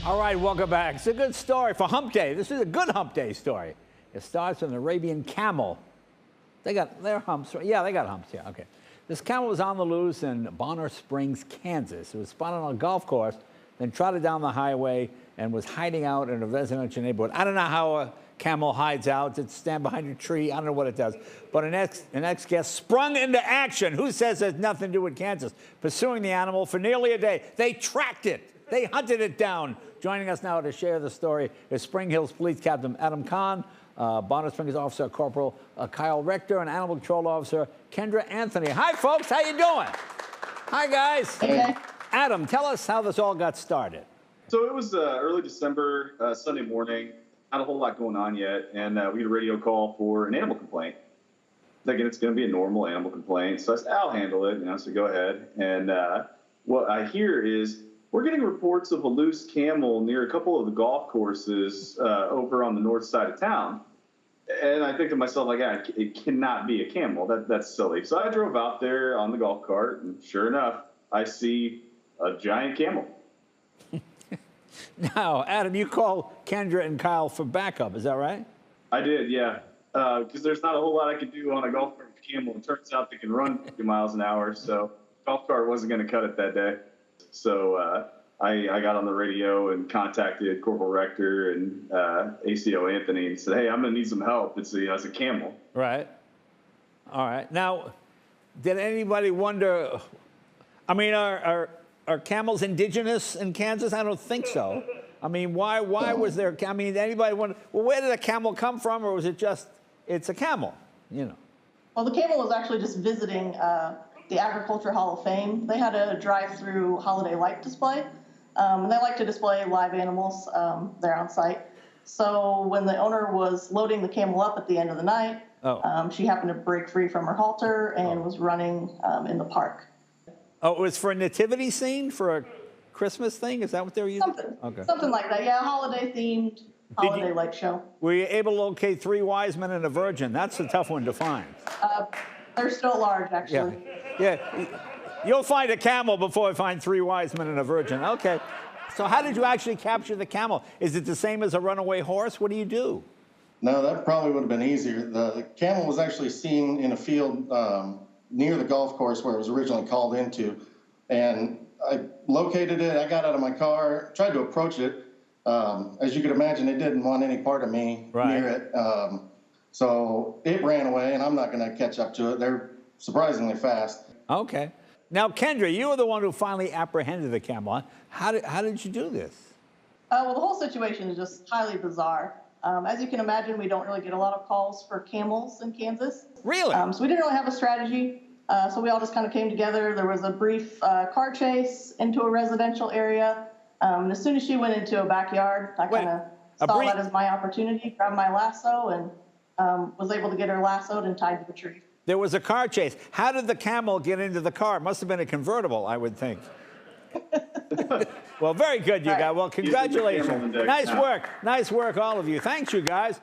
All right, welcome back. It's a good story for Hump Day. This is a good Hump Day story. It starts with an Arabian camel. They got their humps. Yeah, they got humps. Yeah, okay. This camel was on the loose in Bonner Springs, Kansas. It was spotted on a golf course, then trotted down the highway and was hiding out in a residential neighborhood. I don't know how a camel hides out. It stand behind a tree. I don't know what it does. But an ex-guest sprung into action. Who says it has nothing to do with Kansas? Pursuing the animal for nearly a day. They tracked it. They hunted it down. Joining us now to share the story is Spring Hills Police Captain Adam Kahn, Bonner Springs Officer Corporal Kyle Rector, and Animal Control Officer Kendra Anthony. Hi, folks. How you doing? Hi, guys. Hey. Adam, tell us how this all got started. So it was early December, Sunday morning. Not a whole lot going on yet, and we had a radio call for an animal complaint. Thinking it's going to be a normal animal complaint, so I said, I'll handle it. So go ahead. And what I hear is, we're getting reports of a loose camel near a couple of the golf courses over on the north side of town. And I think to myself, like, it cannot be a camel. That's silly. So I drove out there on the golf cart, and sure enough, I see a giant camel. Now, Adam, you call Kendra and Kyle for backup. Is that right? I did, yeah. Because there's not a whole lot I could do on a golf cart with a camel. It turns out they can run 50 miles an hour, so golf cart wasn't going to cut it that day. So I got on the radio and contacted Corporal Rector and ACO Anthony and said, hey, I'm going to need some help. It's a camel. Right. All right. Now, did anybody wonder, I mean, are camels indigenous in Kansas? I don't think so. I mean, why was there, I mean, anybody wonder, well, where did a camel come from, or was it just, it's a camel, you know? Well, the camel was actually just visiting the Agriculture Hall of Fame. They had a drive-through holiday light display, and they like to display live animals there on site. So when the owner was loading the camel up at the end of the night, she happened to break free from her halter and was running in the park. Oh, it was for a nativity scene, for a Christmas thing? Is that what they were using? Something like that, yeah, holiday-themed holiday light show. Were you able to locate 3 wise men and a virgin? That's a tough one to find. They're still large, actually. Yeah. You'll find a camel before I find 3 wise men and a virgin. Okay. So how did you actually capture the camel? Is it the same as a runaway horse? What do you do? No, that probably would have been easier. The camel was actually seen in a field near the golf course where it was originally called into. And I located it. I got out of my car, tried to approach it. As you could imagine, it didn't want any part of me near it. So it ran away, and I'm not going to catch up to it. They're surprisingly fast. Okay. Now, Kendra, you were the one who finally apprehended the camel. How did you do this? Well, the whole situation is just highly bizarre. As you can imagine, we don't really get a lot of calls for camels in Kansas. Really? So we didn't really have a strategy. So we all just kind of came together. There was a brief car chase into a residential area. And as soon as she went into a backyard, I kind of saw that as my opportunity, grabbed my lasso, and was able to get her lassoed and tied to the tree. There was a car chase. How did the camel get into the car? It must have been a convertible, I would think. Well, very good, you guys. Well, congratulations. Nice work. Nice work, all of you. Thanks, you guys.